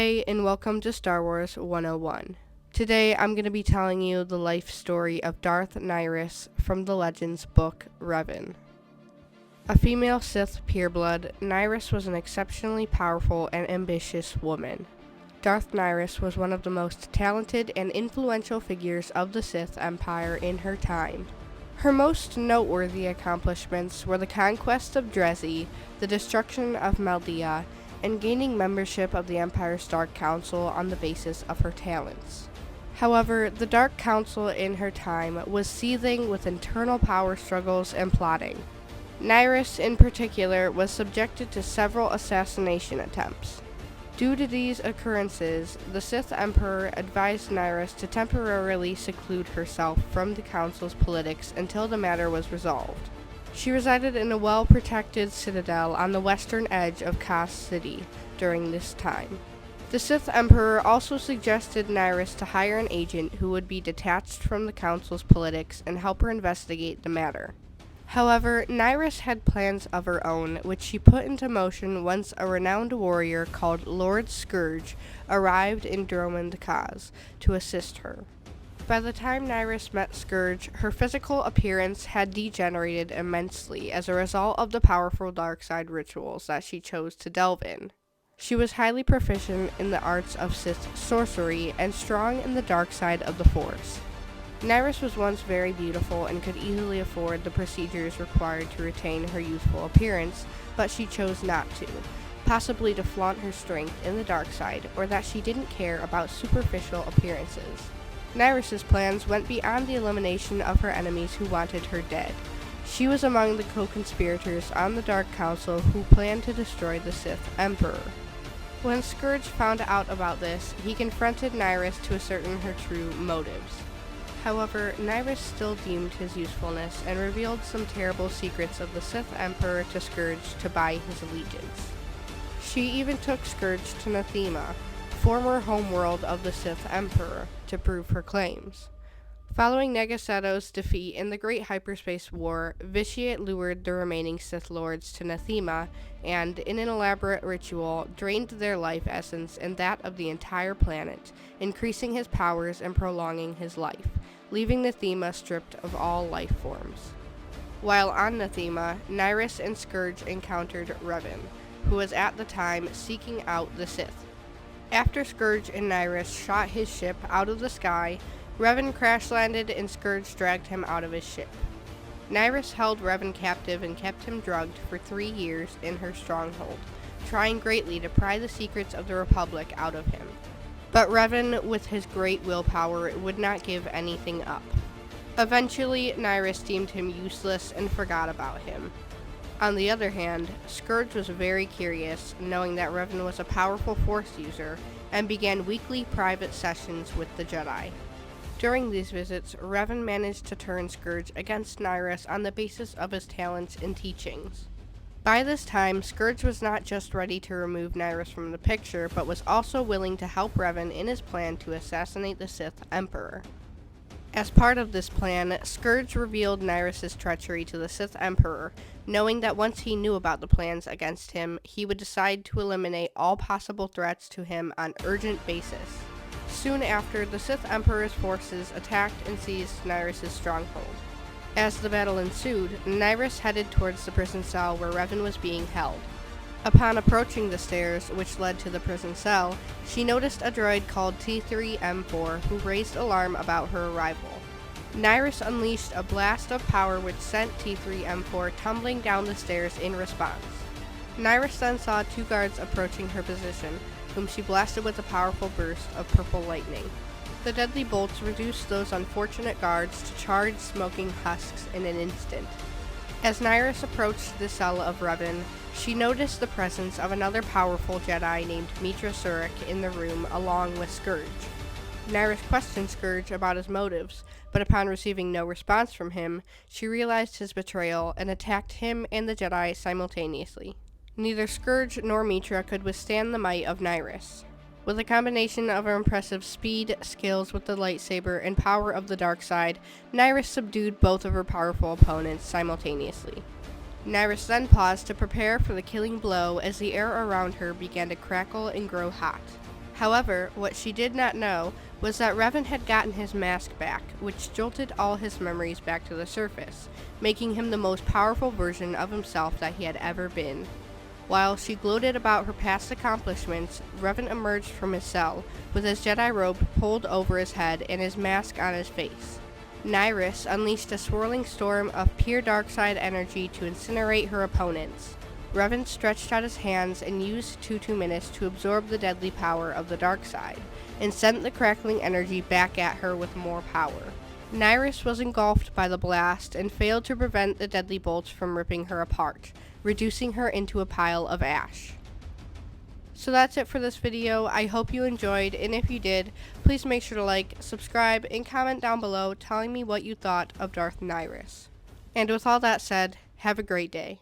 Hey, and welcome to Star Wars 101. Today, I'm going to be telling you the life story of Darth Nyriss from the Legends book, Revan. A female Sith pureblood, Nyriss was an exceptionally powerful and ambitious woman. Darth Nyriss was one of the most talented and influential figures of the Sith Empire in her time. Her most noteworthy accomplishments were the conquest of Drezi, the destruction of Maldea, and gaining membership of the Empire's Dark Council on the basis of her talents. However, the Dark Council in her time was seething with internal power struggles and plotting. Nyriss, in particular, was subjected to several assassination attempts. Due to these occurrences, the Sith Emperor advised Nyriss to temporarily seclude herself from the Council's politics until the matter was resolved. She resided in a well-protected citadel on the western edge of Kos City during this time. The Sith Emperor also suggested Nyriss to hire an agent who would be detached from the Council's politics and help her investigate the matter. However, Nyriss had plans of her own, which she put into motion once a renowned warrior called Lord Scourge arrived in Dromund Kaz to assist her. By the time Nyriss met Scourge, her physical appearance had degenerated immensely as a result of the powerful dark side rituals that she chose to delve in. She was highly proficient in the arts of Sith sorcery and strong in the dark side of the Force. Nyriss was once very beautiful and could easily afford the procedures required to retain her youthful appearance, but she chose not to, possibly to flaunt her strength in the dark side, or that she didn't care about superficial appearances. Nyriss's plans went beyond the elimination of her enemies who wanted her dead. She was among the co-conspirators on the Dark Council who planned to destroy the Sith Emperor. When Scourge found out about this, he confronted Nyriss to ascertain her true motives. However, Nyriss still deemed his usefulness and revealed some terrible secrets of the Sith Emperor to Scourge to buy his allegiance. She even took Scourge to Nathema, former homeworld of the Sith Emperor, to prove her claims. Following Negaseto's defeat in the Great Hyperspace War, Vitiate lured the remaining Sith Lords to Nathema and, in an elaborate ritual, drained their life essence and that of the entire planet, increasing his powers and prolonging his life, leaving Nathema stripped of all life forms. While on Nathema, Nyriss and Scourge encountered Revan, who was at the time seeking out the Sith. After Scourge and Nyriss shot his ship out of the sky, Revan crash-landed and Scourge dragged him out of his ship. Nyriss held Revan captive and kept him drugged for 3 years in her stronghold, trying greatly to pry the secrets of the Republic out of him. But Revan, with his great willpower, would not give anything up. Eventually, Nyriss deemed him useless and forgot about him. On the other hand, Scourge was very curious, knowing that Revan was a powerful Force user, and began weekly private sessions with the Jedi. During these visits, Revan managed to turn Scourge against Nyriss on the basis of his talents and teachings. By this time, Scourge was not just ready to remove Nyriss from the picture, but was also willing to help Revan in his plan to assassinate the Sith Emperor. As part of this plan, Scourge revealed Nyriss's treachery to the Sith Emperor, knowing that once he knew about the plans against him, he would decide to eliminate all possible threats to him on urgent basis. Soon after, the Sith Emperor's forces attacked and seized Nyriss's stronghold. As the battle ensued, Nyriss headed towards the prison cell where Revan was being held. Upon approaching the stairs, which led to the prison cell, she noticed a droid called T3M4 who raised alarm about her arrival. Nyriss unleashed a blast of power which sent T3M4 tumbling down the stairs in response. Nyriss then saw 2 guards approaching her position, whom she blasted with a powerful burst of purple lightning. The deadly bolts reduced those unfortunate guards to charred, smoking husks in an instant. As Nyriss approached the cell of Revan, she noticed the presence of another powerful Jedi named Mitra Surik in the room along with Scourge. Nyriss questioned Scourge about his motives, but upon receiving no response from him, she realized his betrayal and attacked him and the Jedi simultaneously. Neither Scourge nor Mitra could withstand the might of Nyriss. With a combination of her impressive speed, skills with the lightsaber, and power of the dark side, Nyriss subdued both of her powerful opponents simultaneously. Nyriss then paused to prepare for the killing blow as the air around her began to crackle and grow hot. However, what she did not know was that Revan had gotten his mask back, which jolted all his memories back to the surface, making him the most powerful version of himself that he had ever been. While she gloated about her past accomplishments, Revan emerged from his cell with his Jedi robe pulled over his head and his mask on his face. Nyriss unleashed a swirling storm of pure dark side energy to incinerate her opponents. Revan stretched out his hands and used 2 minutes to absorb the deadly power of the dark side, and sent the crackling energy back at her with more power. Nyriss was engulfed by the blast and failed to prevent the deadly bolts from ripping her apart, reducing her into a pile of ash. So that's it for this video. I hope you enjoyed, and if you did, please make sure to like, subscribe, and comment down below telling me what you thought of Darth Nyriss. And with all that said, have a great day.